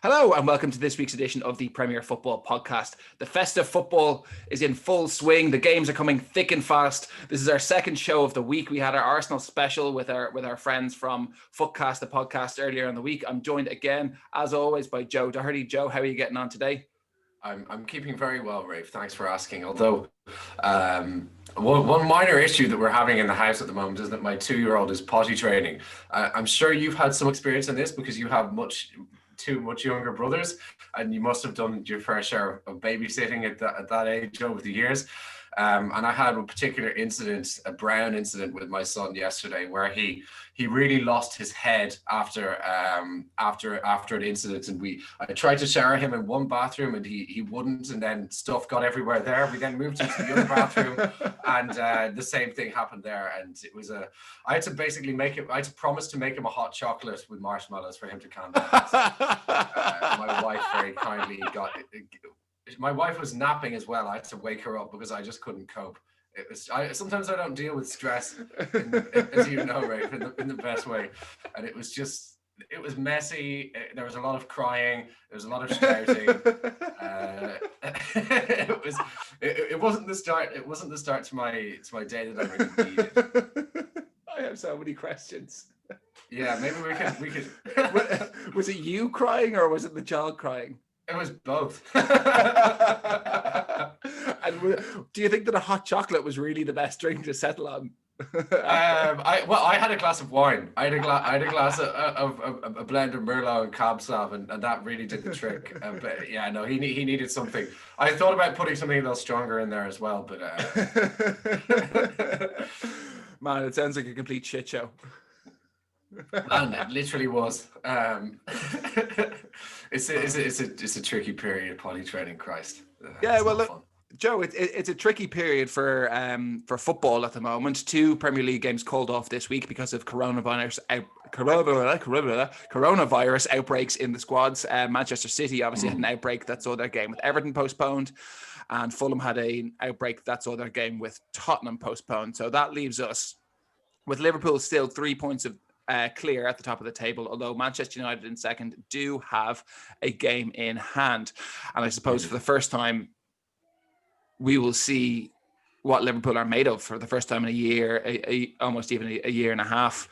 Hello and welcome to this week's edition of the Premier Football Podcast. The festive football is in full swing. The games are coming thick and fast. This is our second show of the week. We had our Arsenal special with our friends from Footcast, the podcast, earlier in the week. I'm joined again, as always, by Joe Doherty. Joe, how are you getting on today? I'm keeping very well, Rafe. Thanks for asking. Although one minor issue that we're having in the house at the moment is that my 2-year-old is potty training. I'm sure you've had some experience in this because you have two much younger brothers, and you must have done your fair share of babysitting at that age over the years. And I had a particular incident, a brown incident with my son yesterday, where he really lost his head after an incident, and I tried to shower him in one bathroom and he wouldn't, and then stuff got everywhere there. We then moved him to the other bathroom, and the same thing happened there. And it was I had to promise to make him a hot chocolate with marshmallows for him to calm down. My wife very kindly my wife was napping as well. I had to wake her up because I just couldn't cope. Sometimes I don't deal with stress, as you know, Rafe, in the best way. And it was messy. There was a lot of crying. There was a lot of shouting. It wasn't the start. It wasn't the start to my day that I really needed. I have so many questions. Yeah, maybe we could. Was it you crying or was it the child crying? It was both. And do you think that a hot chocolate was really the best drink to settle on? I had a glass of wine. I had a glass of a blend of Merlot and Cab Sav, and that really did the trick. But yeah, no, he needed something. I thought about putting something a little stronger in there as well, but man, it sounds like a complete shit show. And it literally was. It's a tricky period, potty training. Christ. Yeah, well, look, Joe, it's a tricky period for football at the moment. 2 Premier League games called off this week because of coronavirus outbreaks in the squads. Manchester City obviously had an outbreak that saw their game with Everton postponed, and Fulham had an outbreak that saw their game with Tottenham postponed. So that leaves us with Liverpool still 3 points of clear at the top of the table, although Manchester United in second do have a game in hand. And I suppose for the first time, we will see what Liverpool are made of for the first time in a year, almost even a year and a half.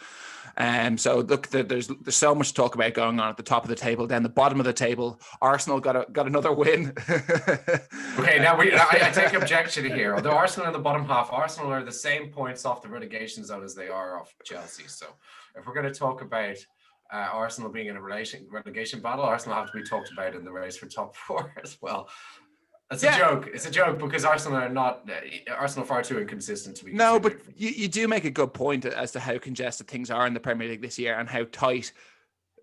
So look, there's so much talk about going on at the top of the table. Then the bottom of the table, Arsenal got another win. Okay, now I take objection here. Although Arsenal in the bottom half, Arsenal are the same points off the relegation zone as they are off Chelsea. So if we're going to talk about Arsenal being in a relegation battle, Arsenal have to be talked about in the race for top 4 as well. It's a joke. It's a joke because Arsenal are far too inconsistent to be. No, but you do make a good point as to how congested things are in the Premier League this year and how tight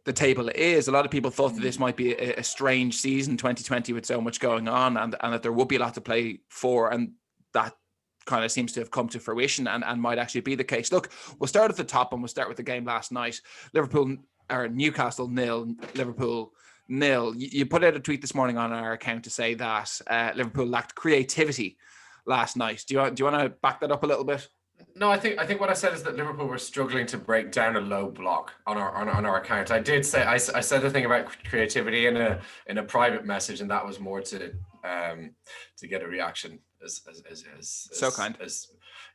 the table is. A lot of people thought that this might be a strange season, 2020, with so much going on, and that there would be a lot to play for, and that kind of seems to have come to fruition and might actually be the case. Look, we'll start at the top and we'll start with the game last night. Newcastle 0, Liverpool 0. You put out a tweet this morning on our account to say that Liverpool lacked creativity last night. Do you want to back that up a little bit? No, I think what I said is that Liverpool were struggling to break down a low block on our account. I did say I said the thing about creativity in a private message, and that was more to get a reaction as so kind.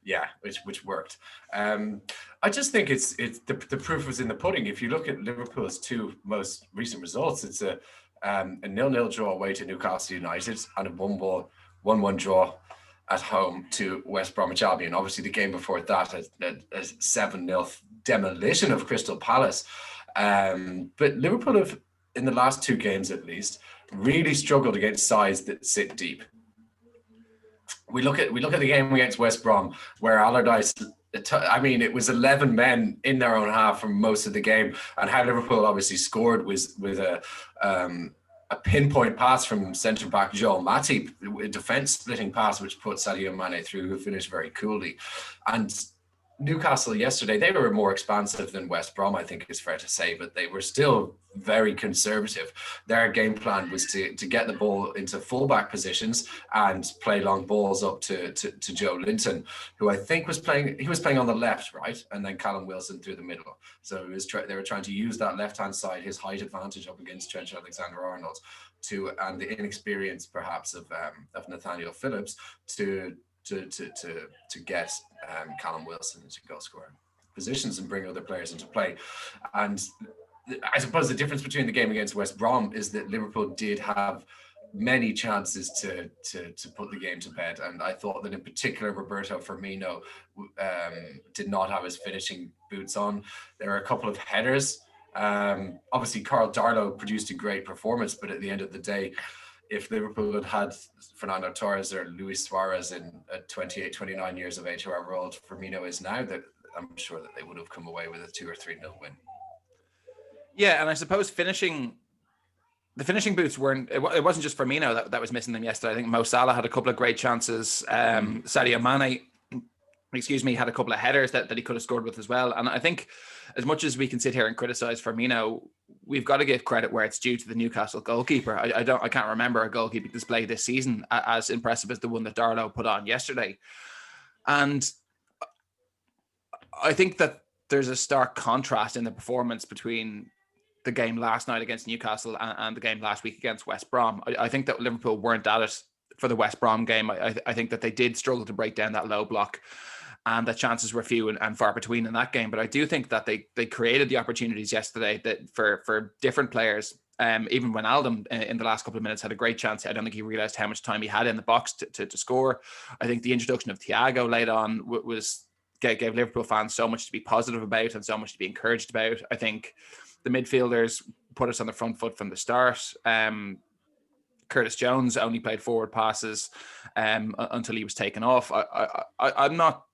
Yeah, which worked. I just think it's the proof was in the pudding. If you look at Liverpool's 2 most recent results, it's a 0-0 draw away to Newcastle United and a 1-1 draw at home to West Bromwich Albion. Obviously, the game before that, a 7-0 demolition of Crystal Palace. But Liverpool have, in the last 2 games at least, really struggled against sides that sit deep. We look at the game against West Brom, where Allardyce, it was 11 men in their own half for most of the game, and how Liverpool obviously scored was with a pinpoint pass from centre back Joel Matip, a defence splitting pass which put Sadio Mane through, who finished very coolly. And Newcastle yesterday, they were more expansive than West Brom, I think is fair to say, but they were still very conservative. Their game plan was to get the ball into fullback positions and play long balls up to Joe Linton, who I think was playing on the left, right? And then Callum Wilson through the middle. So they were trying to use that left-hand side, his height advantage up against Trent Alexander-Arnold, and the inexperience perhaps of Nathaniel Phillips to get Callum Wilson into goal scoring positions and bring other players into play. And I suppose the difference between the game against West Brom is that Liverpool did have many chances to put the game to bed, and I thought that in particular Roberto Firmino did not have his finishing boots on. There were a couple of headers. Obviously Carl Darlow produced a great performance, but at the end of the day, if Liverpool had had Fernando Torres or Luis Suarez at 28, 29 years of age, however old Firmino is now, that I'm sure that they would have come away with a 2 or 3-0 win. Yeah, and I suppose the finishing boots weren't. It wasn't just Firmino that was missing them yesterday. I think Mo Salah had a couple of great chances. Sadio Mane, had a couple of headers that he could have scored with as well. And I think as much as we can sit here and criticize Firmino, we've got to give credit where it's due to the Newcastle goalkeeper. I can't remember a goalkeeping display this season as impressive as the one that Darlow put on yesterday. And I think that there's a stark contrast in the performance between the game last night against Newcastle and the game last week against West Brom. I think that Liverpool weren't at it for the West Brom game. I think that they did struggle to break down that low block, and the chances were few and far between in that game. But I do think that they created the opportunities yesterday that for different players. Even Wijnaldum in the last couple of minutes had a great chance. I don't think he realised how much time he had in the box to score. I think the introduction of Thiago late on gave Liverpool fans so much to be positive about and so much to be encouraged about. I think the midfielders put us on the front foot from the start. Curtis Jones only played forward passes until he was taken off. I'm not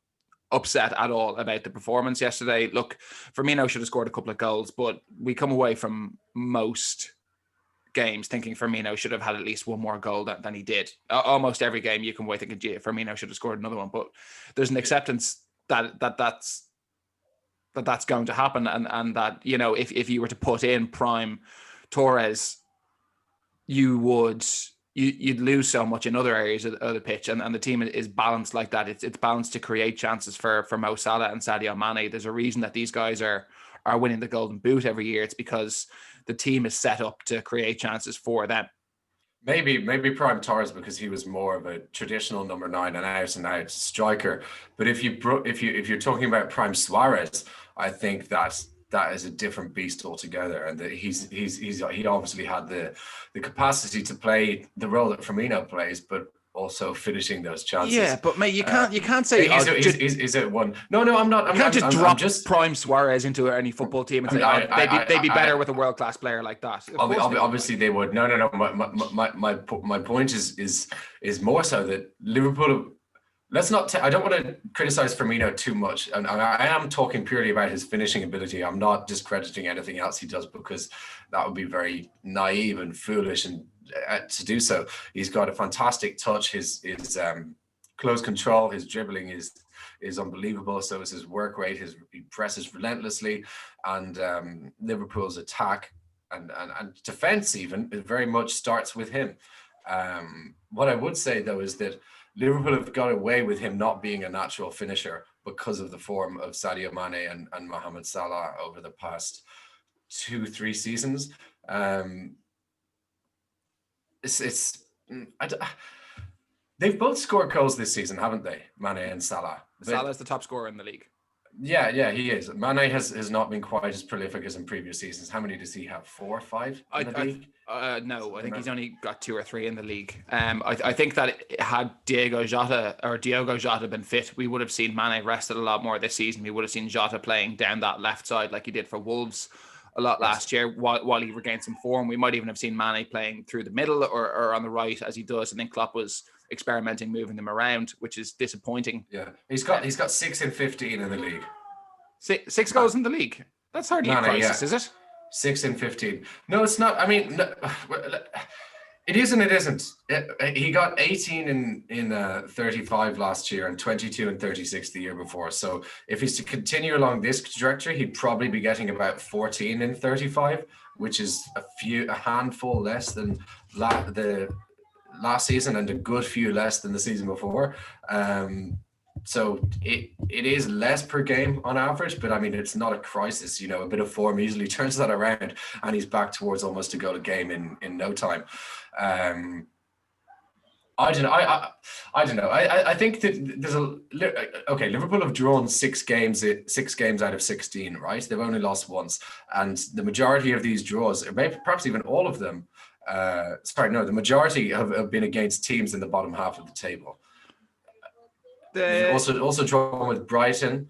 upset at all about the performance yesterday. Look, Firmino should have scored a couple of goals, but we come away from most games thinking Firmino should have had at least one more goal than he did. Almost every game you come away thinking, gee, Firmino should have scored another one. But there's an acceptance that's going to happen, and that, you know, if you were to put in prime Torres, you'd lose so much in other areas of the pitch, and the team is balanced like that. It's balanced to create chances for Mo Salah and Sadio Mane. There's a reason that these guys are winning the Golden Boot every year. It's because the team is set up to create chances for them. Maybe prime Torres because he was more of a traditional number 9 and out striker. But if you're talking about prime Suarez, I think that is a different beast altogether, and that he obviously had the capacity to play the role that Firmino plays, but also finishing those chances. Yeah, but mate, you can't say is it one? No, I'm not. You can't just drop prime Suarez into any football team and say they'd be better with a world class player like that. Obviously they would. No. My point is more so that Liverpool. Let's not. I don't want to criticize Firmino too much, and I am talking purely about his finishing ability. I'm not discrediting anything else he does, because that would be very naive and foolish and to do so. He's got a fantastic touch. His close control, his dribbling is unbelievable. So is his work rate. He presses relentlessly, and Liverpool's attack and defense even very much starts with him. What I would say though is that Liverpool have got away with him not being a natural finisher because of the form of Sadio Mane and Mohamed Salah over the past 2-3 seasons. They've both scored goals this season, haven't they? Mane and Salah. Salah's the top scorer in the league. Yeah, he is. Mane has not been quite as prolific as in previous seasons. How many does he have? 4 or 5 in the league? No, I think he's only got 2 or 3 in the league. I think that had Diogo Jota been fit, we would have seen Mane rested a lot more this season. We would have seen Jota playing down that left side like he did for Wolves a lot last year while he regained some form. We might even have seen Mane playing through the middle or on the right as he does. I think Klopp was experimenting, moving them around, which is disappointing. Yeah, he's got 6 and 15 in the league. 6 goals in the league. That's hardly a crisis, is it? 6 and 15. No, it's not. I mean, It is and it isn't. He got 18 in 35 last year and 22 and 36 the year before. So if he's to continue along this trajectory, he'd probably be getting about 14 in 35, which is a handful less than the last season and a good few less than the season before. So it is less per game on average, but I mean, it's not a crisis. You know, a bit of form easily turns that around, and he's back towards almost a goal a game in no time. I don't know. I don't know. I think that there's Liverpool have drawn 6 games out of 16, right? They've only lost once, and the majority of these draws, perhaps even all of them, the majority have been against teams in the bottom half of the table. Also drawn with Brighton.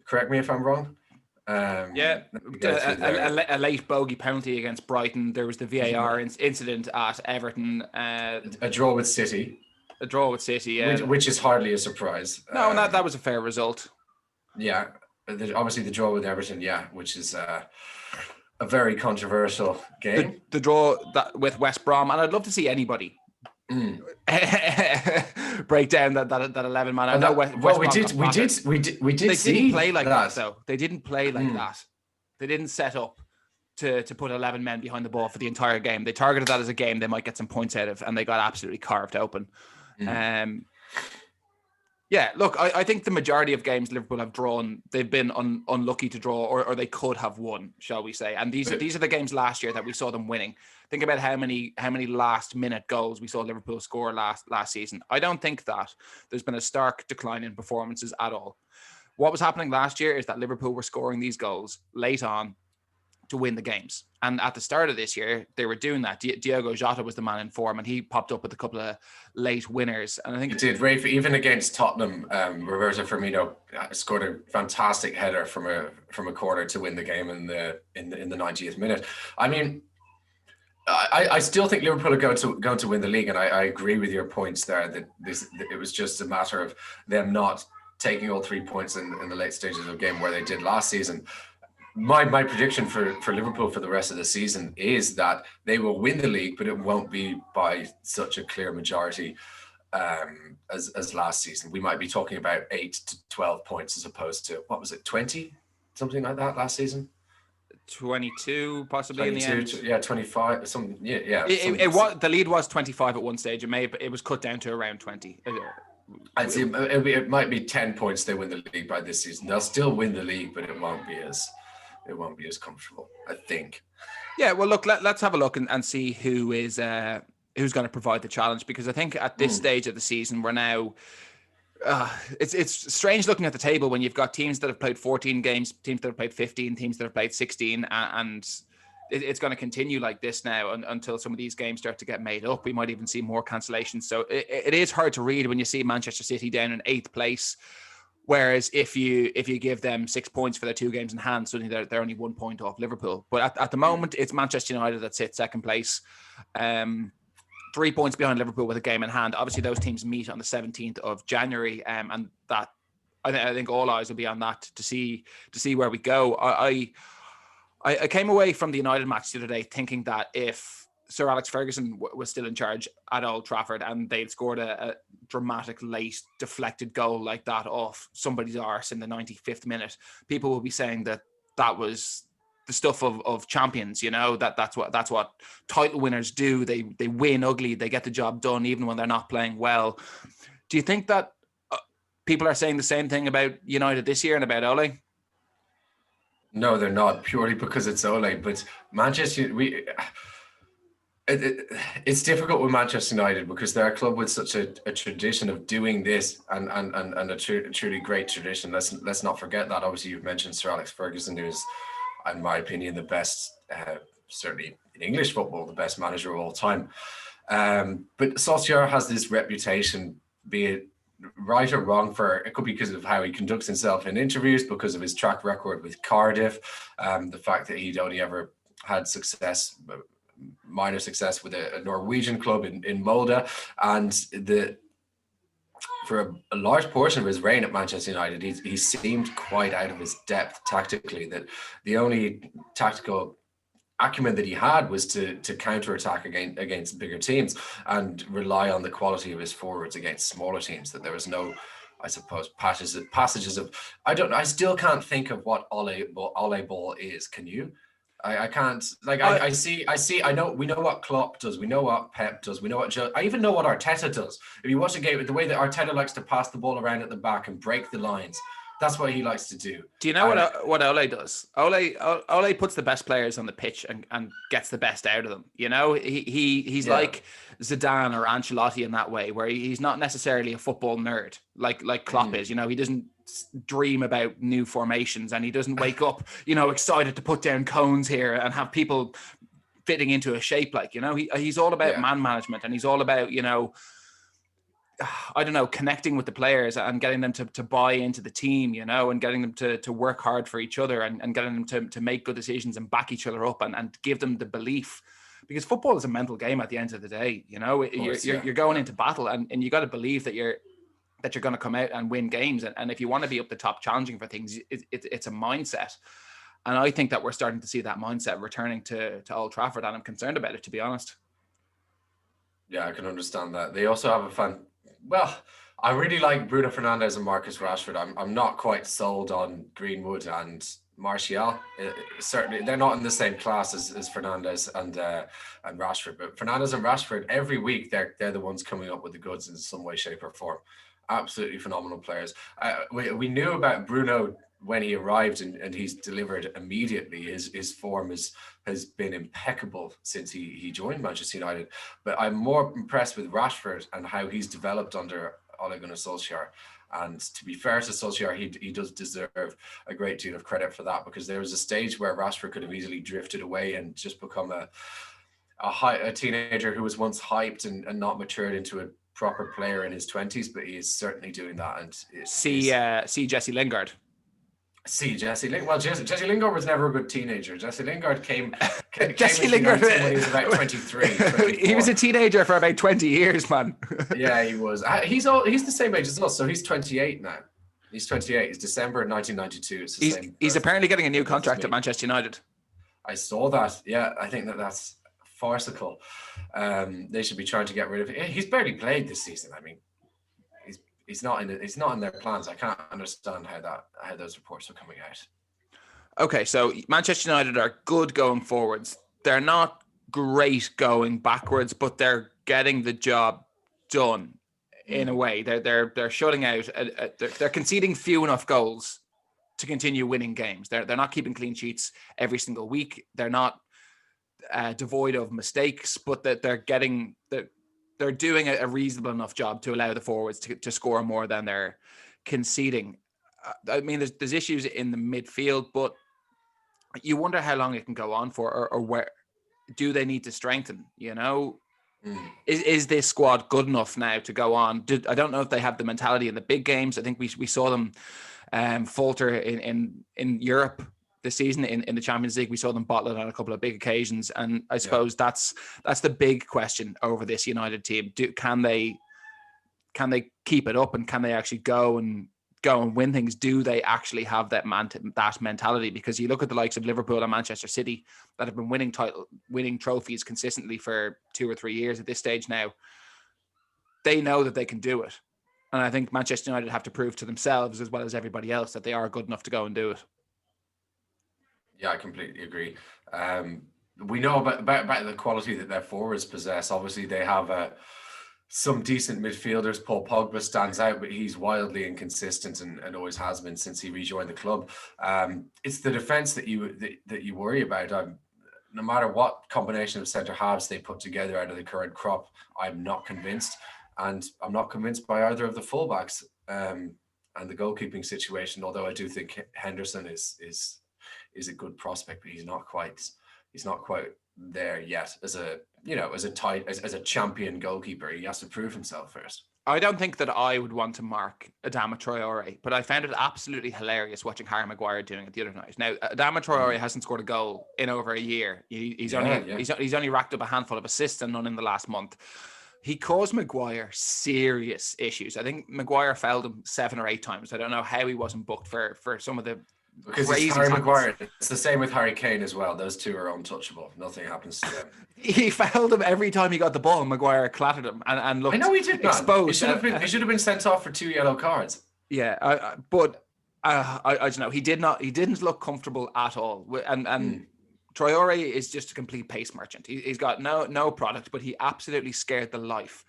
Correct me if I'm wrong. A late bogey penalty against Brighton. There was the VAR incident at Everton. A draw with City. Yeah. Which is hardly a surprise. No, and that was a fair result. Yeah. Obviously the draw with Everton, which is a very controversial game. The draw with West Brom, and I'd love to see anybody break down that 11 man. I know we did. They didn't play like that though. They didn't play like that. They didn't set up to put 11 men behind the ball for the entire game. They targeted that as a game they might get some points out of, and they got absolutely carved open. Look, I think the majority of games Liverpool have drawn, they've been unlucky to draw, or they could have won, shall we say. And these are the games last year that we saw them winning. Think about how many last minute goals we saw Liverpool score last season. I don't think that there's been a stark decline in performances at all. What was happening last year is that Liverpool were scoring these goals late on to win the games. And at the start of this year, they were doing that. Diogo Jota was the man in form, and he popped up with a couple of late winners. And I think it did. Rafe, even against Tottenham, Roberto Firmino scored a fantastic header from a corner to win the game in the 90th minute. I mean, I still think Liverpool are going to win the league, and I agree with your points there that it was just a matter of them not taking all 3 points in the late stages of the game where they did last season. My prediction for Liverpool for the rest of the season is that they will win the league, but it won't be by such a clear majority as last season. We might be talking about 8 to 12 points as opposed to, 20? Something like that last season? 22 possibly 22, in the end. Yeah, 25. The lead was 25 at one stage. It was cut down to around 20. I'd say it might be 10 points they win the league by this season. They'll still win the league, but it won't be as comfortable, I think. Yeah, well, look, let's have a look and see who's going to provide the challenge, because I think at this stage of the season, we're now. It's strange looking at the table when you've got teams that have played 14 games, teams that have played 15, teams that have played 16, and it's going to continue like this now until some of these games start to get made up. We might even see more cancellations. So it is hard to read when you see Manchester City down in 8th place. Whereas if you give them 6 points for their 2 games in hand, suddenly they're only 1 point off Liverpool. But at the moment, it's Manchester United that sits 2nd place, 3 points behind Liverpool with a game in hand. Obviously, those teams meet on the 17th of January, and that I think all eyes will be on that to see where we go. I came away from the United match the other day thinking that if Sir Alex Ferguson was still in charge at Old Trafford and they'd scored a dramatic late deflected goal like that off somebody's arse in the 95th minute, people will be saying that was the stuff of champions, you know, that's what title winners do. They win ugly, they get the job done even when they're not playing well. Do you think that people are saying the same thing about United this year and about Ole? No, they're not, purely because it's Ole. But Manchester, it's difficult with Manchester United because they're a club with such a tradition of doing this and a truly great tradition. Let's not forget that. Obviously, you've mentioned Sir Alex Ferguson, who is, in my opinion, the best, certainly in English football, the best manager of all time. But Solskjaer has this reputation, be it right or wrong, it could be because of how he conducts himself in interviews, because of his track record with Cardiff, the fact that he'd only ever had minor success with a Norwegian club in Molde, and for a large portion of his reign at Manchester United, he seemed quite out of his depth tactically. That the only tactical acumen that he had was to counter-attack against bigger teams and rely on the quality of his forwards against smaller teams. That there was no, I suppose, passages of I still can't think of what Ole ball is. Can you? I can't, like, I see, I know, we know what Klopp does, we know what Pep does, we know what I even know what Arteta does. If you watch a game, the way that Arteta likes to pass the ball around at the back and break the lines, that's what he likes to do. Do you know what Ole does? Ole puts the best players on the pitch and gets the best out of them. You know, he's like Zidane or Ancelotti in that way, where he's not necessarily a football nerd like Klopp is. You know, he doesn't dream about new formations, and he doesn't wake up, you know, excited to put down cones here and have people fitting into a shape. Like, you know, he's all about man management, and he's all about, you know, I don't know, connecting with the players and getting them to buy into the team, you know, and getting them to work hard for each other and getting them to make good decisions and back each other up and give them the belief, because football is a mental game at the end of the day. You know, you're going into battle, and you got to believe that you're going to come out and win games. And if you want to be up the top challenging for things, it's a mindset. And I think that we're starting to see that mindset returning to Old Trafford, and I'm concerned about it, to be honest. Yeah, I can understand that. They also have I really like Bruno Fernandes and Marcus Rashford. I'm not quite sold on Greenwood and Martial. Certainly, they're not in the same class as Fernandes and Rashford. But Fernandes and Rashford, every week, they're the ones coming up with the goods in some way, shape, or form. Absolutely phenomenal players. We knew about Bruno when he arrived, and he's delivered immediately. His form has been impeccable since he joined Manchester United. But I'm more impressed with Rashford and how he's developed under Ole Gunnar Solskjaer. And to be fair to Solskjaer, he does deserve a great deal of credit for that, because there was a stage where Rashford could have easily drifted away and just become a teenager who was once hyped and not matured into a proper player in his 20s, but he is certainly doing that. And see Jesse Lingard. Jesse Lingard. Well, Jesse Lingard was never a good teenager. Jesse Lingard came Jesse Lingard when he was about 23. He was a teenager for about 20 years, man. Yeah, he was. He's the same age as us, so he's 28 now. He's 28. It's December 1992. It's the same. He's apparently getting a new contract at Manchester United. I saw that. Yeah, I think that's farcical. They should be trying to get rid of him. He's barely played this season. I mean, he's not in their plans. I can't understand how those reports are coming out. Okay, so Manchester United are good going forwards. They're not great going backwards, but they're getting the job done in a way. They're shutting out. They're conceding few enough goals to continue winning games. They're not keeping clean sheets every single week. They're not devoid of mistakes, but that they're doing a reasonable enough job to allow the forwards to score more than they're conceding. I mean, there's issues in the midfield, but you wonder how long it can go on for, or where do they need to strengthen? You know, is this squad good enough now to go on? I don't know if they have the mentality in the big games. I think we saw them falter in Europe this season in the Champions League. We saw them bottle it on a couple of big occasions, and I suppose that's the big question over this United team. Can they keep it up, and can they actually go and win things? Do they actually have that mentality? Because you look at the likes of Liverpool and Manchester City that have been winning trophies consistently for 2 or 3 years at this stage now. They know that they can do it, and I think Manchester United have to prove to themselves as well as everybody else that they are good enough to go and do it. Yeah, I completely agree. We know about the quality that their forwards possess. Obviously, they have some decent midfielders. Paul Pogba stands out, but he's wildly inconsistent and always has been since he rejoined the club. It's the defence that you worry about. No matter what combination of centre halves they put together out of the current crop, I'm not convinced, and I'm not convinced by either of the fullbacks and the goalkeeping situation. Although I do think Henderson is a good prospect, but he's not quite there yet as a champion goalkeeper. He has to prove himself first. I don't think that I would want to mark Adama Traore, but I found it absolutely hilarious watching Harry Maguire doing it the other night. Now, Adama Traore hasn't scored a goal in over a year. He's only racked up a handful of assists and none in the last month. He caused Maguire serious issues. I think Maguire fouled him 7 or 8 times. I don't know how he wasn't booked for some of the Because it's crazy Harry tackles. Maguire. It's the same with Harry Kane as well. Those two are untouchable. Nothing happens to them. He fouled him every time he got the ball. Maguire clattered him and looked I know he did, man. exposed. He should have been sent off for 2 yellow cards. Yeah, but I don't know. He didn't look comfortable at all. And Traore is just a complete pace merchant. He's got no product, but he absolutely scared the life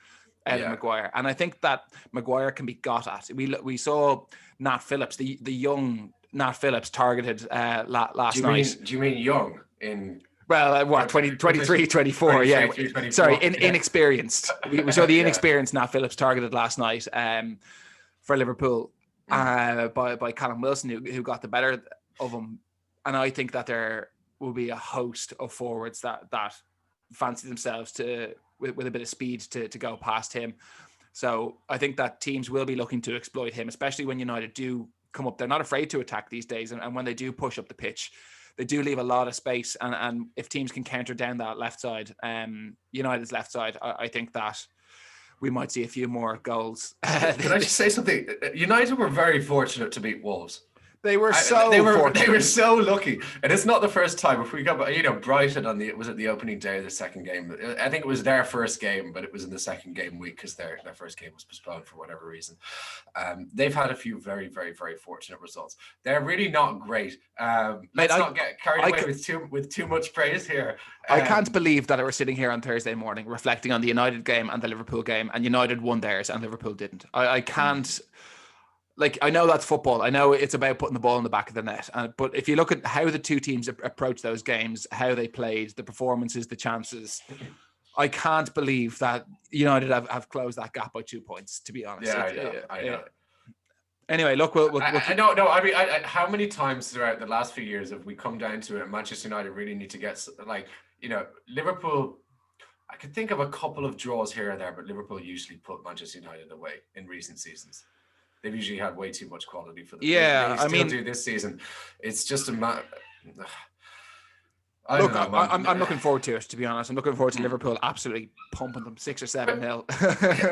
out of Maguire. And I think that Maguire can be got at. We saw Nat Phillips, the young Nat Phillips, targeted last night. Do you mean young in? Well, what, 23, 24, yeah. 24. Sorry, inexperienced. We saw the inexperienced Nat Phillips targeted last night for Liverpool by Callum Wilson, who got the better of him. And I think that there will be a host of forwards that fancy themselves with a bit of speed to go past him. So I think that teams will be looking to exploit him, especially when United do come up. They're not afraid to attack these days. And when they do push up the pitch, they do leave a lot of space. And if teams can counter down that left side, United's left side, I think that we might see a few more goals. Can I just say something? United were very fortunate to beat Wolves. They were they were so lucky, and it's not the first time. If we got, Brighton was it the opening day of the second game? I think it was their first game, but it was in the second game week because their first game was postponed for whatever reason. They've had a few very, very, very fortunate results. They're really not great. Let's not get carried away with too much praise here. I can't believe that I was sitting here on Thursday morning reflecting on the United game and the Liverpool game, and United won theirs and Liverpool didn't. I can't. Like, I know that's football. I know it's about putting the ball in the back of the net. But if you look at how the two teams approach those games, how they played, the performances, the chances, I can't believe that United have closed that gap by 2 points, to be honest. I know. Anyway, look, I know. No, I mean, how many times throughout the last few years have we come down to it? Manchester United really need to get, Liverpool. I could think of a couple of draws here and there, but Liverpool usually put Manchester United away in recent seasons. They've usually had way too much quality for them. Yeah, I mean, do this season. It's just a matter. I'm looking forward to it, to be honest. I'm looking forward to Liverpool absolutely pumping them 6 or 7-0.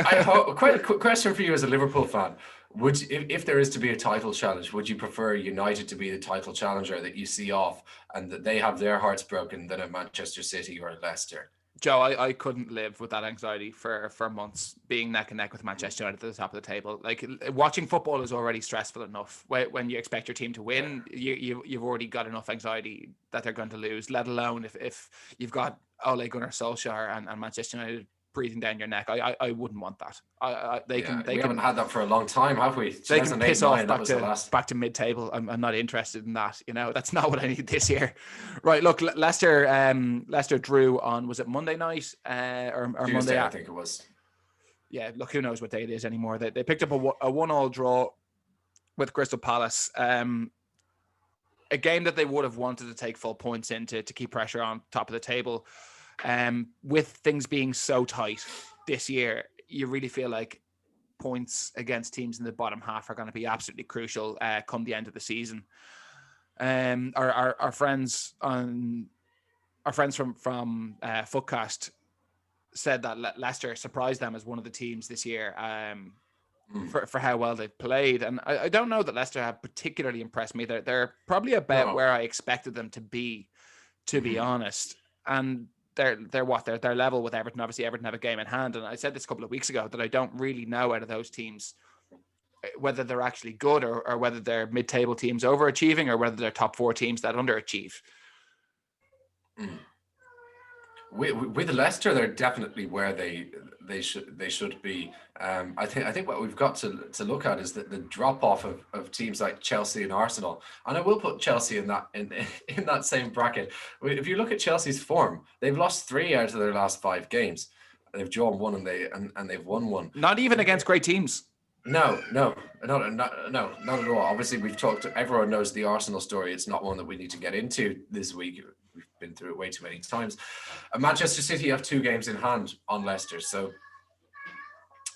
I hope. Quite a quick question for you as a Liverpool fan: if there is to be a title challenge, would you prefer United to be the title challenger that you see off, and that they have their hearts broken, than a Manchester City or a Leicester? Joe, I couldn't live with that anxiety for months, being neck and neck with Manchester United at the top of the table. Like, watching football is already stressful enough. When you expect your team to win, you've already got enough anxiety that they're going to lose, let alone if you've got Ole Gunnar Solskjaer and Manchester United breathing down your neck. I wouldn't want that. We haven't had that for a long time, have we? They can piss off back to mid-table. I'm not interested in that. That's not what I need this year. Right, look, Leicester drew on, was it Monday night or Tuesday, Monday? I think it was. Yeah, look, who knows what day it is anymore. They picked up a 1-1 draw with Crystal Palace. A game that they would have wanted to take full points in to keep pressure on top of the table. With things being so tight this year, you really feel like points against teams in the bottom half are going to be absolutely crucial come the end of the season. Our friends from Footcast said that Leicester surprised them as one of the teams this year for how well they've played, and I don't know that Leicester have particularly impressed me. They're probably about where I expected them to be honest, and they're level with Everton. Obviously, Everton have a game in hand, and I said this a couple of weeks ago that I don't really know out of those teams whether they're actually good or whether they're mid-table teams overachieving or whether they're top 4 teams that underachieve. With Leicester, they're definitely where they should be. I think what we've got to look at is the drop off of teams like Chelsea and Arsenal, and I will put Chelsea in that same bracket. If you look at Chelsea's form, they've lost 3 out of their last 5 games. They've drawn 1 and they've won 1. Not even against great teams. No, not at all. Obviously, we've talked. Everyone knows the Arsenal story. It's not one that we need to get into this week. We've been through it way too many times. Manchester City have 2 games in hand on Leicester, so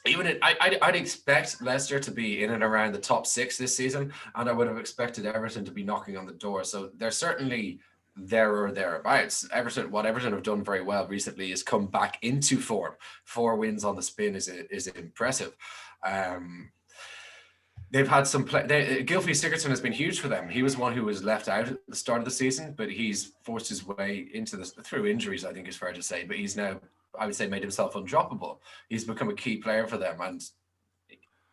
I'd expect Leicester to be in and around the top 6 this season, and I would have expected Everton to be knocking on the door. So they're certainly there or thereabouts. What Everton have done very well recently is come back into form. 4 wins on the spin is impressive. they've had some play. Gylfi Sigurdsson has been huge for them. He was one who was left out at the start of the season, but he's forced his way into this through injuries, I think is fair to say. But he's now, I would say, made himself undroppable. He's become a key player for them, and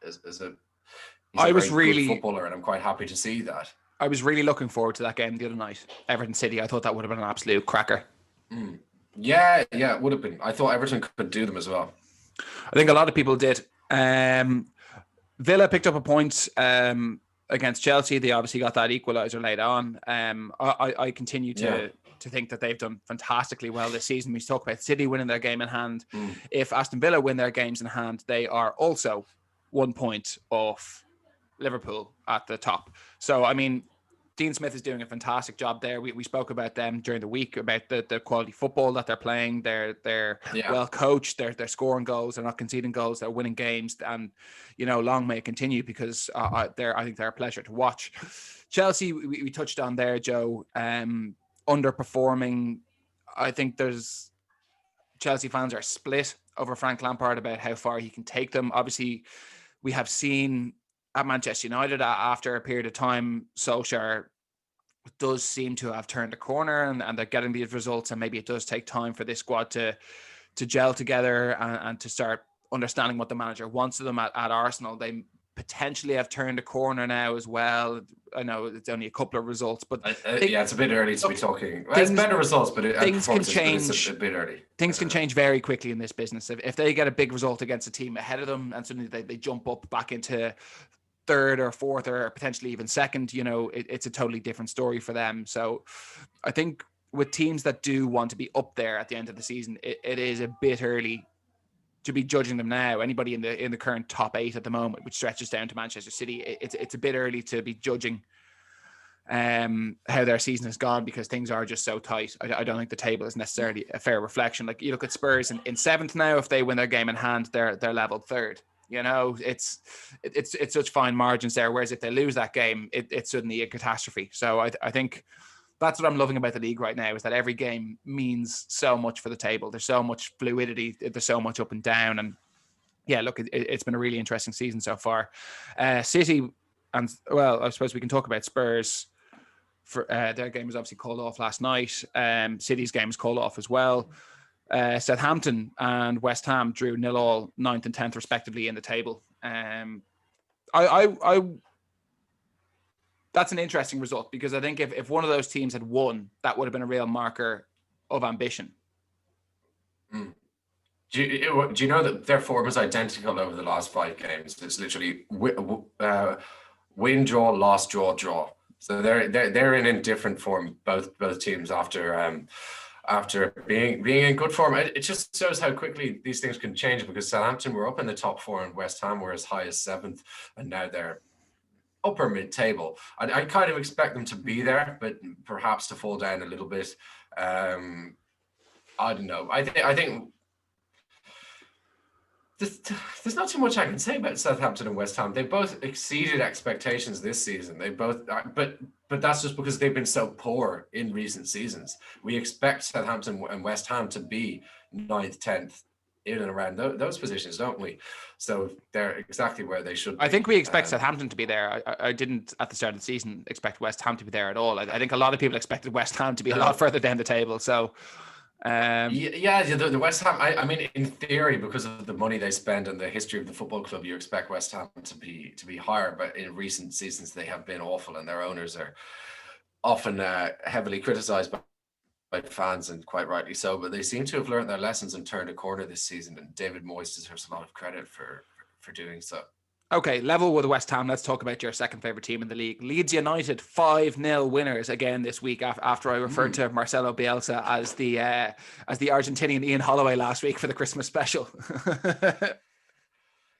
he's a very good footballer, and I'm quite happy to see that. I was really looking forward to that game the other night, Everton City. I thought that would have been an absolute cracker. Yeah, it would have been. I thought Everton could do them as well. I think a lot of people did. Villa picked up a point against Chelsea. They obviously got that equaliser late on. I continue to think that they've done fantastically well this season. We talk about City winning their game in hand. If Aston Villa win their games in hand, they are also 1 point off Liverpool at the top. So, I mean, Dean Smith is doing a fantastic job there. We spoke about them during the week, about the quality football that they're playing. They're well coached. They're scoring goals. They're not conceding goals. They're winning games. And, long may it continue, because I think they're a pleasure to watch. Chelsea, we touched on there, Joe, underperforming. I think Chelsea fans are split over Frank Lampard about how far he can take them. Obviously, we have seen at Manchester United, after a period of time, Solskjaer does seem to have turned a corner, and they're getting these results, and maybe it does take time for this squad to gel together and to start understanding what the manager wants of them. At Arsenal, they potentially have turned a corner now as well. I know it's only a couple of results, but it's a bit early to be talking. Well, it's better results, but things can change. It's a bit early. Things can change very quickly in this business. If they get a big result against a team ahead of them, and suddenly they jump up back into third or fourth or potentially even second, it's a totally different story for them. So I think with teams that do want to be up there at the end of the season, it is a bit early to be judging them now. Anybody in the current top 8 at the moment, which stretches down to Manchester City, it's a bit early to be judging how their season has gone, because things are just so tight. I don't think the table is necessarily a fair reflection. Like, you look at Spurs in 7th now. If they win their game in hand, they're leveled 3rd. It's such fine margins there. Whereas if they lose that game, it's suddenly a catastrophe. So I think that's what I'm loving about the league right now, is that every game means so much for the table. There's so much fluidity. There's so much up and down. And yeah, look, it's been a really interesting season so far. City, and well, I suppose we can talk about Spurs. For their game was obviously called off last night. City's game was called off as well. Southampton and West Ham drew 0-0, 9th and 10th respectively in the table. That's an interesting result, because I think if one of those teams had won, that would have been a real marker of ambition. Do you know that their form is identical over the last 5 games? It's literally win, draw, loss, draw. So they're in indifferent form, both teams, after being in good form. It just shows how quickly these things can change, because Southampton were up in the top 4 and West Ham were as high as 7th, and now they're upper mid-table. I kind of expect them to be there, but perhaps to fall down a little bit. I don't know. I think there's not too much I can say about Southampton and West Ham. They both exceeded expectations this season. They both, but that's just because they've been so poor in recent seasons. We expect Southampton and West Ham to be 9th, 10th, in and around those positions, don't we? So they're exactly where they should be. I think we expect Southampton to be there. I didn't, at the start of the season, expect West Ham to be there at all. I think a lot of people expected West Ham to be a lot further down the table. So the West Ham, I mean, in theory, because of the money they spend and the history of the football club, you expect West Ham to be higher, but in recent seasons they have been awful, and their owners are often heavily criticized by fans, and quite rightly so. But they seem to have learned their lessons and turned a corner this season, and David Moyes deserves a lot of credit for doing so. Okay, level with West Ham. Let's talk about your second favourite team in the league. Leeds United 5-0 winners again this week, after I referred to Marcelo Bielsa as the Argentinian Ian Holloway last week for the Christmas special.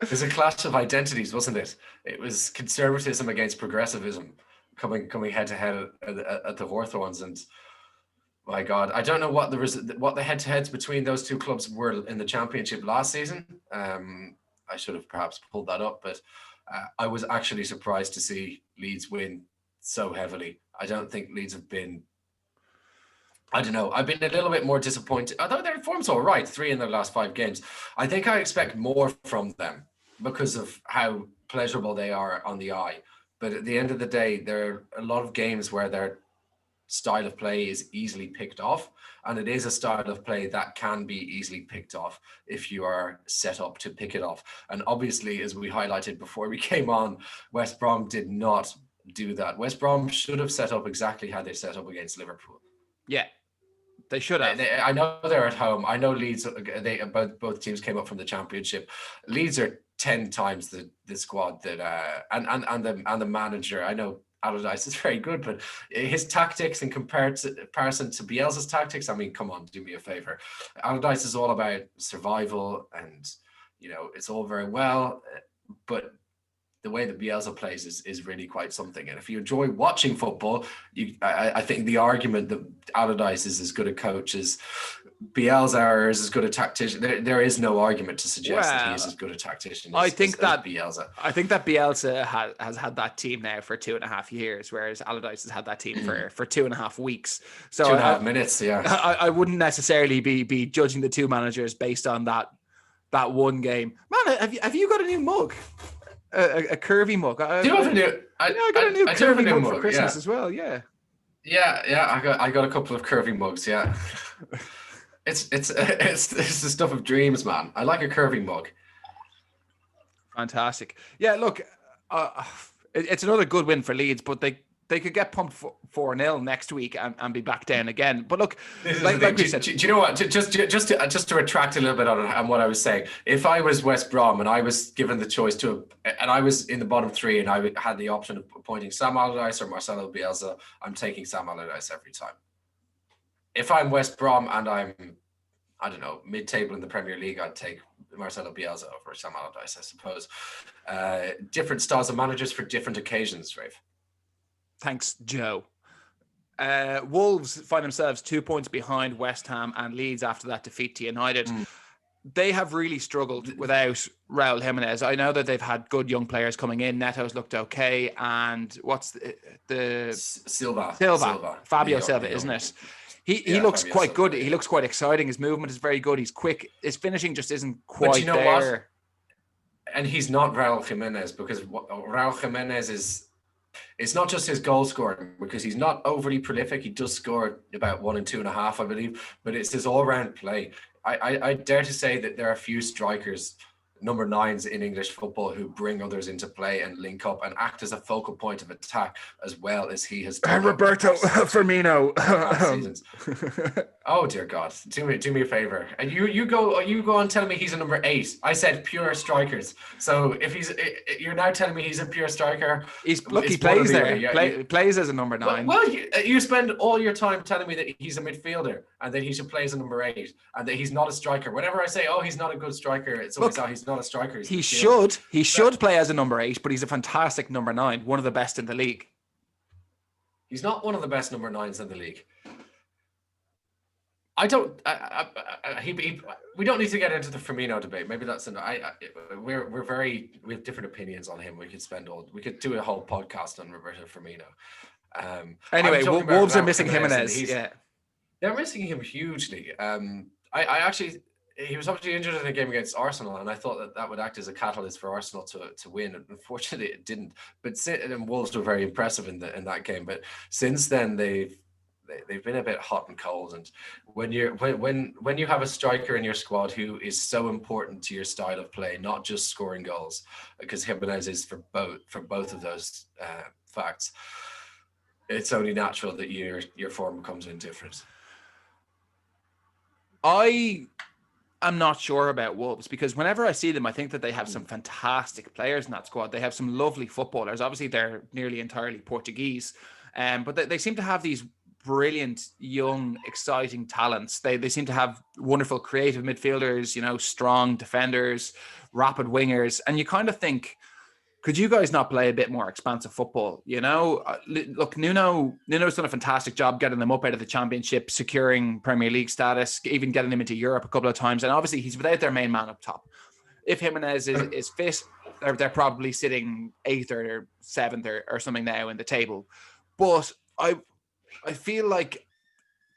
It was a clash of identities, wasn't it? It was conservatism against progressivism coming head to head at the Hawthorns, and my God, I don't know what the head-to-heads between those two clubs were in the Championship last season. I should have perhaps pulled that up, but I was actually surprised to see Leeds win so heavily. I don't think Leeds have been, I don't know, I've been a little bit more disappointed, although their form's all right, 3 in their last 5 games. I think I expect more from them because of how pleasurable they are on the eye. But at the end of the day, there are a lot of games where their style of play is easily picked off. And it is a style of play that can be easily picked off if you are set up to pick it off. And obviously, as we highlighted before we came on, West Brom did not do that. West Brom should have set up exactly how they set up against Liverpool. Yeah, they should have. I know they're at home. I know Leeds, both teams came up from the Championship. Leeds are 10 times the squad that and the manager. I know Allardyce is very good, but his tactics in comparison to Bielsa's tactics, I mean, come on, do me a favor. Allardyce is all about survival, and it's all very well, but the way that Bielsa plays is really quite something. And if you enjoy watching football, I think the argument that Allardyce is as good a coach as Bielsa is as good a tactician. There is no argument to suggest that he is as good a tactician as Bielsa. I think that Bielsa has had that team now for 2.5 years, whereas Allardyce has had that team for 2.5 weeks. So 2.5 minutes, yeah. I wouldn't necessarily be judging the two managers based on that one game. Man, have you got a new mug? A curvy mug. I got a new curvy mug for Christmas as well. Yeah. I got a couple of curvy mugs. Yeah. It's the stuff of dreams, man. I like a curvy mug. Fantastic. Yeah. Look, it's another good win for Leeds, but they could get pumped 4-0 next week and be back down again. But look, like we said, do you know what? Just to retract a little bit on what I was saying. If I was West Brom and I was given the choice and I was in the bottom three and I had the option of appointing Sam Allardyce or Marcelo Bielsa, I'm taking Sam Allardyce every time. If I'm West Brom and I'm, I don't know, mid-table in the Premier League, I'd take Marcelo Bielsa over Sam Allardyce, I suppose. Different styles of managers for different occasions, Rafe. Thanks, Joe. Wolves find themselves 2 points behind West Ham and Leeds after that defeat to United. They have really struggled without Raul Jimenez. I know that they've had good young players coming in. Neto's looked okay. And what's the Silva. Fabio Silva, isn't it? He looks quite Silva, good. Yeah. He looks quite exciting. His movement is very good. He's quick. His finishing just isn't quite there. What? And he's not Raul Jimenez, because Raul Jimenez is... It's not just his goal scoring, because he's not overly prolific. He does score about 1 and 2.5, I believe, but it's his all-round play. I dare to say that there are a few strikers, number 9s in English football, who bring others into play and link up and act as a focal point of attack as well as he has done. Roberto Firmino. Oh dear God! Do me a favor, and you go on telling me he's a number 8. I said pure strikers. So if you're now telling me he's a pure striker. He plays there. Plays as a number 9. Well, you spend all your time telling me that he's a midfielder and that he should play as a number 8 and that he's not a striker. Whenever I say, "Oh, he's not a good striker," it's always, "Oh, he's not a striker." He should play as a number 8, but he's a fantastic number 9, one of the best in the league. He's not one of the best number 9s in the league. We don't need to get into the Firmino debate. Maybe that's we have different opinions on him. We could do a whole podcast on Roberto Firmino. Anyway, Wolves are missing Jimenez. Yeah, they're missing him hugely. He was obviously injured in a game against Arsenal, and I thought that would act as a catalyst for Arsenal to win. And unfortunately, it didn't. But Wolves were very impressive in that game. But since then, they've been a bit hot and cold. And when you have a striker in your squad who is so important to your style of play, not just scoring goals, because Jimenez is for both of those facts, it's only natural that your form becomes indifferent. I'm not sure about Wolves, because whenever I see them, I think that they have some fantastic players in that squad. They have some lovely footballers. Obviously, they're nearly entirely Portuguese, but they seem to have these brilliant, young, exciting talents. They seem to have wonderful creative midfielders, strong defenders, rapid wingers. And you kind of think, could you guys not play a bit more expansive football? Look, Nuno's done a fantastic job getting them up out of the Championship, securing Premier League status, even getting them into Europe a couple of times. And obviously, he's without their main man up top. If Jimenez is fit, they're probably sitting 8th or 7th or something now in the table. But I feel like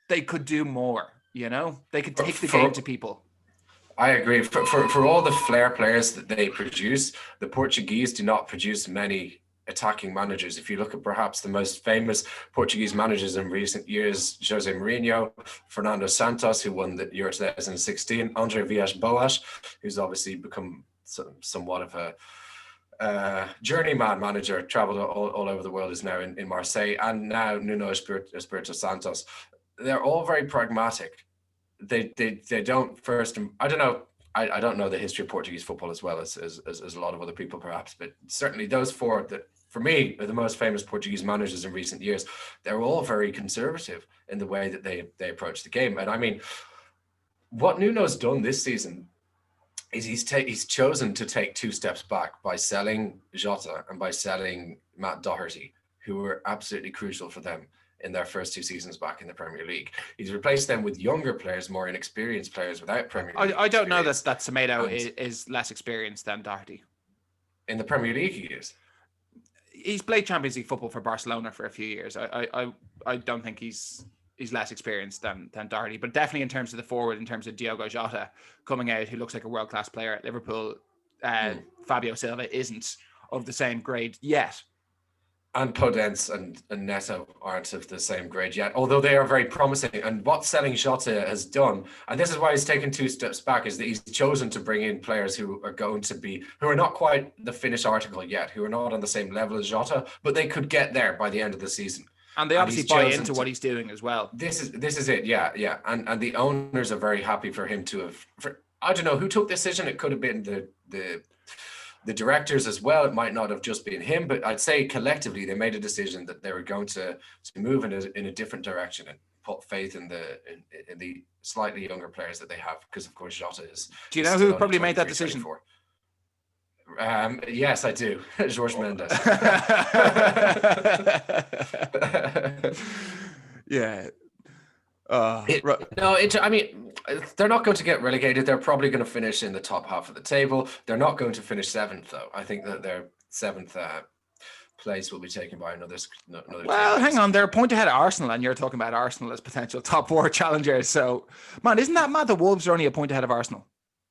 they could do more. They could take the game to people. I agree. For all the flair players that they produce, the Portuguese do not produce many attacking managers. If you look at perhaps the most famous Portuguese managers in recent years, Jose Mourinho, Fernando Santos, who won the Euro 2016, Andre Villas-Boas, who's obviously become somewhat of a journeyman manager, traveled all over the world, is now in Marseille, and now Nuno Espirito Santos. They're all very pragmatic. They don't first. I don't know. I don't know the history of Portuguese football as well as a lot of other people perhaps, but certainly those four that for me are the most famous Portuguese managers in recent years. They're all very conservative in the way that they approach the game. And I mean, what Nuno's done this season is he's chosen to take two steps back by selling Jota and by selling Matt Doherty, who were absolutely crucial for them in their first two seasons back in the Premier League. He's replaced them with younger players, more inexperienced players without Premier League. I don't know that Semedo is less experienced than Doherty. In the Premier League, he is. He's played Champions League football for Barcelona for a few years. I don't think he's less experienced than Doherty, but definitely in terms of the forward, in terms of Diogo Jota coming out, who looks like a world-class player at Liverpool, Fabio Silva isn't of the same grade yet. And Podence and Neto aren't of the same grade yet, although they are very promising. And what selling Jota has done, and this is why he's taken two steps back, is that he's chosen to bring in players who are not quite the finished article yet, who are not on the same level as Jota, but they could get there by the end of the season. And they obviously buy into what he's doing as well. This is it, yeah. And the owners are very happy for him to have. I don't know who took the decision. It could have been the directors as well. It might not have just been him, but I'd say collectively they made a decision that they were going to move in a different direction and put faith in the slightly younger players that they have, because of course Jota is. Do you know who probably made that decision? Yes, I do. Jorge Mendes. Yeah. I mean, they're not going to get relegated. They're probably going to finish in the top half of the table. They're not going to finish seventh, though. I think that their seventh place will be taken by another. Well, hang on. They're a point ahead of Arsenal, and you're talking about Arsenal as potential top four challengers. So, man, isn't that mad? The Wolves are only a point ahead of Arsenal.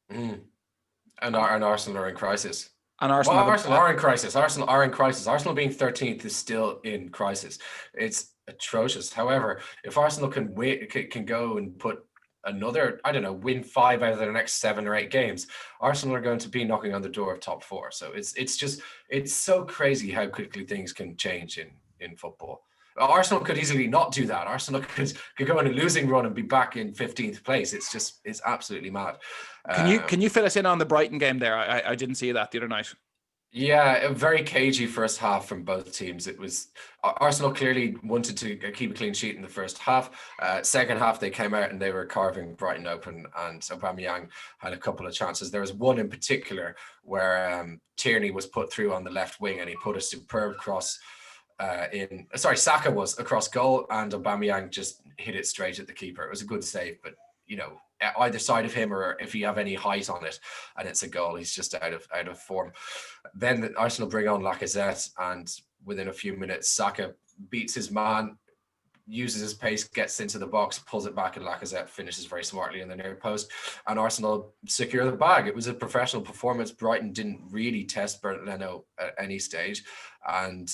And Arsenal are in crisis. And Arsenal are in crisis. Arsenal are in crisis. Arsenal being 13th is still in crisis. It's atrocious. However, if Arsenal can go and put another, win 5 out of their next 7 or 8 games, Arsenal are going to be knocking on the door of top 4. So it's so crazy how quickly things can change in football. Arsenal could easily not do that. Arsenal could go on a losing run and be back in 15th place. It's absolutely mad. Can you fill us in on the Brighton game there? I didn't see that the other night. Yeah, a very cagey first half from both teams. It was Arsenal clearly wanted to keep a clean sheet in the first half. Second half, they came out and they were carving Brighton open, and Aubameyang had a couple of chances. There was one in particular where Tierney was put through on the left wing and he put a superb cross Saka was across goal and Aubameyang just hit it straight at the keeper. It was a good save, but either side of him, or if you have any height on it and it's a goal, he's just out of form. Then Arsenal bring on Lacazette, and within a few minutes Saka beats his man, uses his pace, gets into the box, pulls it back, and Lacazette finishes very smartly in the near post, and Arsenal secure the bag. It was a professional performance. Brighton didn't really test Bernd Leno at any stage, and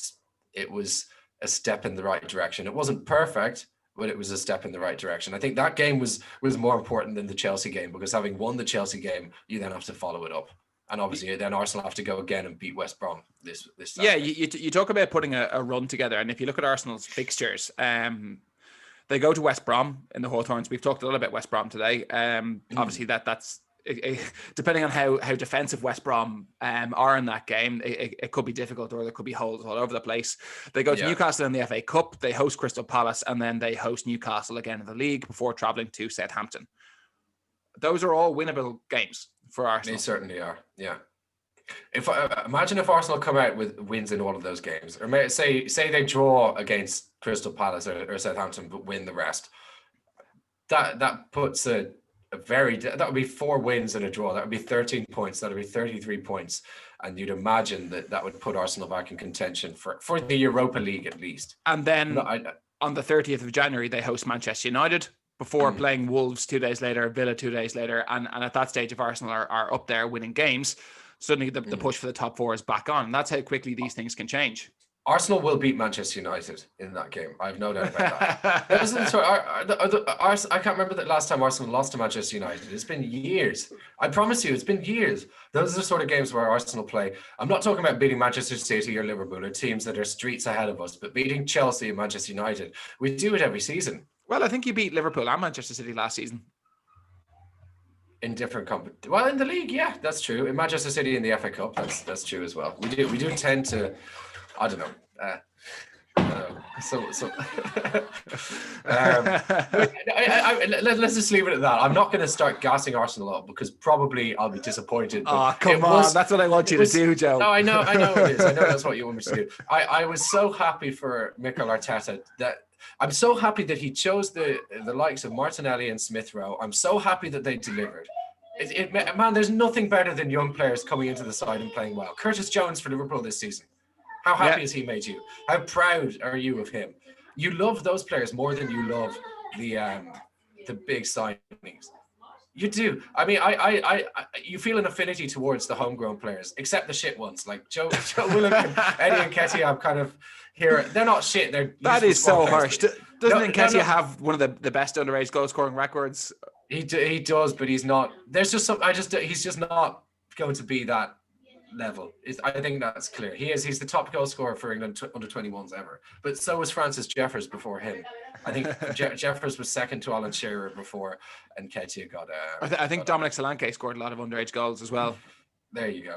it was a step in the right direction. It wasn't perfect, but it was a step in the right direction. I think that game was more important than the Chelsea game, because having won the Chelsea game, you then have to follow it up. And obviously then Arsenal have to go again and beat West Brom this Saturday. Yeah, you talk about putting a run together, and if you look at Arsenal's fixtures, they go to West Brom in the Hawthorns. We've talked a little about West Brom today. Obviously that's depending on how defensive West Brom are in that game, it could be difficult, or there could be holes all over the place. They go to Newcastle in the FA Cup, they host Crystal Palace, and then they host Newcastle again in the league before travelling to Southampton. Those are all winnable games for Arsenal. They certainly are, yeah. Imagine if Arsenal come out with wins in all of those games, or say they draw against Crystal Palace or Southampton but win the rest. That puts that would be 4 wins and a draw. That would be 13 points. That would be 33 points. And you'd imagine that would put Arsenal back in contention for the Europa League at least. And then on the 30th of January, they host Manchester United before playing Wolves 2 days later, Villa 2 days later. And at that stage, if Arsenal are up there winning games, suddenly the push for the top four is back on. And that's how quickly these things can change. Arsenal will beat Manchester United in that game. I have no doubt about that. I can't remember the last time Arsenal lost to Manchester United. It's been years. I promise you, it's been years. Those are the sort of games where Arsenal play. I'm not talking about beating Manchester City or Liverpool or teams that are streets ahead of us, but beating Chelsea and Manchester United. We do it every season. Well, I think you beat Liverpool and Manchester City last season. In different well, in the league, yeah, that's true. In Manchester City in the FA Cup, that's true as well. We do tend to, I don't know. Let's just leave it at that. I'm not going to start gassing Arsenal up because probably I'll be disappointed. Oh, come on. That's what I want you to do, Joe. No, I know it is. I know that's what you want me to do. I was so happy for Mikel Arteta that I'm so happy that he chose the likes of Martinelli and Smith Rowe. I'm so happy that they delivered. Man, there's nothing better than young players coming into the side and playing well. Curtis Jones for Liverpool this season. How happy has he made you? How proud are you of him? You love those players more than you love the big signings. You do. I mean, I you feel an affinity towards the homegrown players, except the shit ones like Joe Willian and Eddie Nketiah. I'm kind of here. They're not shit. That is so harsh. Doesn't Nketiah have one of the best underage goal scoring records? He does, but he's not. There's just some. He's just not going to be that level. I think that's clear. He's the top goal scorer for England under 21s ever. But so was Francis Jeffers before him. I think Jeffers was second to Alan Shearer before, and Nketiah got. I think Dominic Solanke scored a lot of underage goals as well. There you go.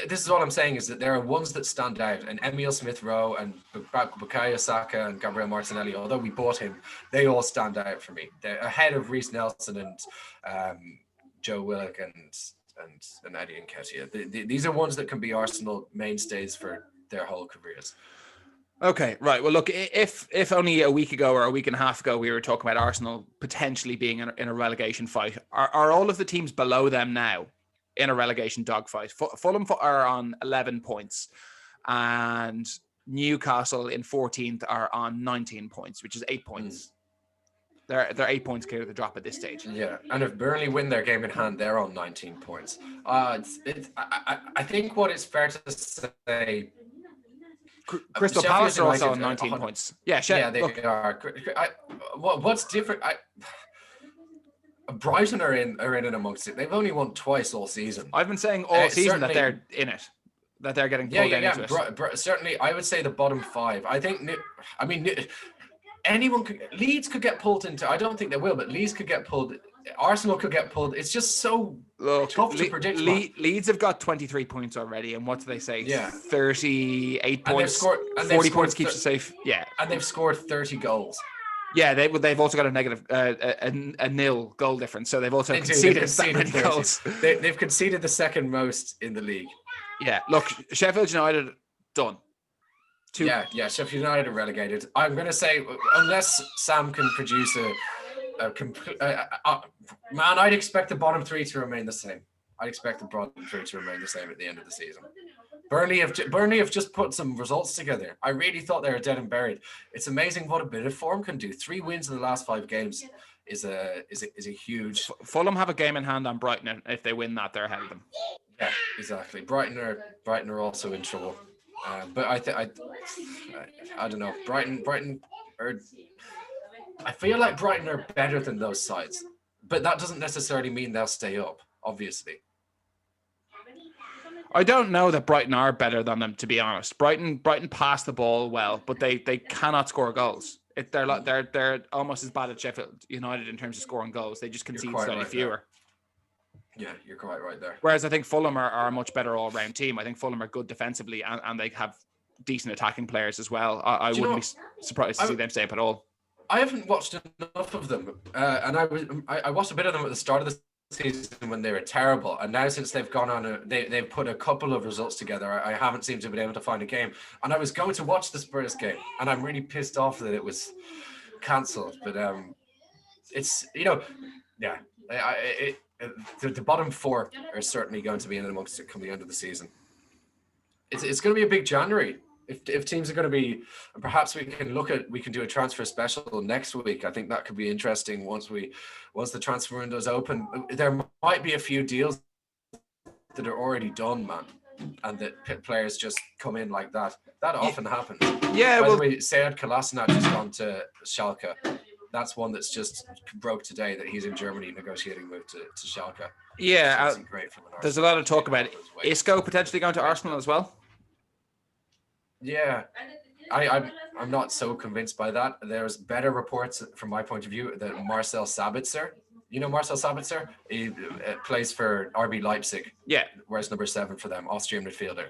This is what I'm saying is that there are ones that stand out, and Emile Smith Rowe and Bukayo Saka and Gabriel Martinelli. Although we bought him, they all stand out for me. They're ahead of Reece Nelson and Joe Willock and Eddie Nketiah. These are ones that can be Arsenal mainstays for their whole careers. Okay, right. Well, look, if only a week ago or a week and a half ago we were talking about Arsenal potentially being in a relegation fight, are all of the teams below them now in a relegation dogfight? Fulham are on 11 points and Newcastle in 14th are on 19 points, which is 8 points. They're 8 points clear of the drop at this stage. Yeah, and if Burnley win their game in hand, they're on 19 points. I think what is fair to say, Crystal Palace are also on 19 points. Yeah, they are. What's different? Brighton are in and amongst it. They've only won twice all season. I've been saying all season that they're in it, that they're getting pulled into it. Certainly, I would say the bottom five. I think. Anyone Leeds could get pulled into. I don't think they will, but Leeds could get pulled. Arsenal could get pulled. It's just so tough to predict. Leeds have got 23 points already, and what do they say? Yeah, 38 points. 40 points keeps you safe. Yeah, and they've scored 30 goals. Yeah, they've also got a negative a nil goal difference, so they've also conceded many goals. They've conceded the second most in the league. Yeah, look, Sheffield United done. Yeah, Sheffield United are relegated. I'm going to say, unless Sam can produce man, I'd expect the bottom three to remain the same. I'd expect the bottom three to remain the same at the end of the season. Burnley have just put some results together. I really thought they were dead and buried. It's amazing what a bit of form can do. 3 wins in the last 5 games is a huge. Fulham have a game in hand on Brighton, and if they win that, they're ahead of them. Yeah, exactly. Brighton are also in trouble. But I don't know. Brighton are. I feel like Brighton are better than those sides, but that doesn't necessarily mean they'll stay up. Obviously, I don't know that Brighton are better than them, to be honest. Brighton pass the ball well, but they cannot score goals. They're almost as bad as Sheffield United in terms of scoring goals. They just concede slightly fewer. Yeah, you're quite right there. Whereas I think Fulham are a much better all-round team. I think Fulham are good defensively and they have decent attacking players as well. I wouldn't be surprised to see them stay up at all. I haven't watched enough of them, and I watched a bit of them at the start of the season when they were terrible, and now since they've gone on, they've put a couple of results together. I haven't seemed to have been able to find a game, and I was going to watch the Spurs game, and I'm really pissed off that it was cancelled. But it's the bottom 4 are certainly going to be in amongst it come the end of the season. It's going to be a big January. if teams are going to be, perhaps we can do a transfer special next week. I think that could be interesting once the transfer window is open. There might be a few deals that are already done, man, and that players just come in like that. That often happens. Yeah. By the way, Sead Kolasinac has gone to Schalke. That's one that's just broke today that he's in Germany negotiating a move to Schalke. Yeah. Great from there's a lot of talk about Isco potentially going to Arsenal as well. Yeah, I'm not so convinced by that. There's better reports from my point of view that Marcel Sabitzer, you know Marcel Sabitzer, he plays for RB Leipzig. Yeah, wears number 7 for them, Austrian midfielder.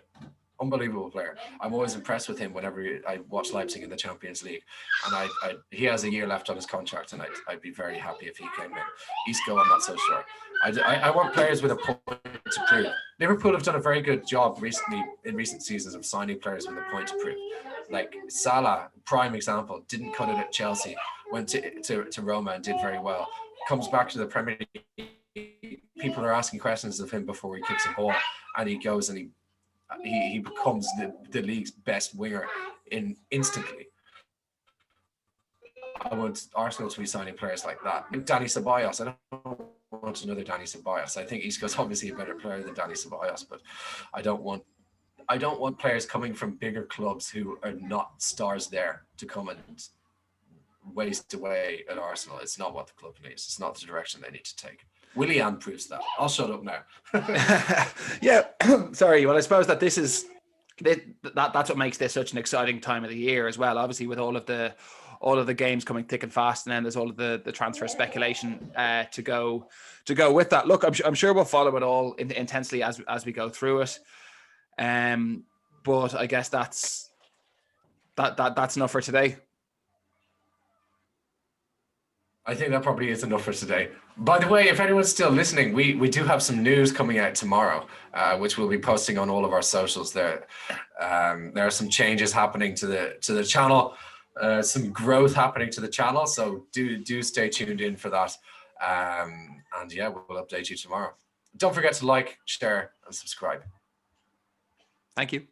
Unbelievable player. I'm always impressed with him whenever I watch Leipzig in the Champions League. And he has a year left on his contract, and I'd be very happy if he came in. Isco, I'm not so sure. I want players with a point to prove. Liverpool have done a very good job in recent seasons of signing players with a point to prove. Like Salah, prime example, didn't cut it at Chelsea, went to Roma and did very well. Comes back to the Premier League. People are asking questions of him before he kicks a ball, and he goes and he becomes the league's best winger instantly. I want Arsenal to be signing players like that. Dani Ceballos, I don't want another Dani Ceballos. I think Isco's obviously a better player than Dani Ceballos, but I don't want players coming from bigger clubs who are not stars there to come and waste away at Arsenal. It's not what the club needs. It's not the direction they need to take. Willian proves that. I'll shut up now. Yeah, sorry. Well, I suppose that that's what makes this such an exciting time of the year as well. Obviously, with all of the games coming thick and fast, and then there's all of the transfer speculation to go with that. Look, I'm sure we'll follow it all intensely as we go through it. But I guess that's enough for today. I think that probably is enough for today. By the way, if anyone's still listening, we do have some news coming out tomorrow, which we'll be posting on all of our socials. There are some changes happening to the channel, some growth happening to the channel. So do stay tuned in for that. And yeah, we'll update you tomorrow. Don't forget to like, share, and subscribe. Thank you.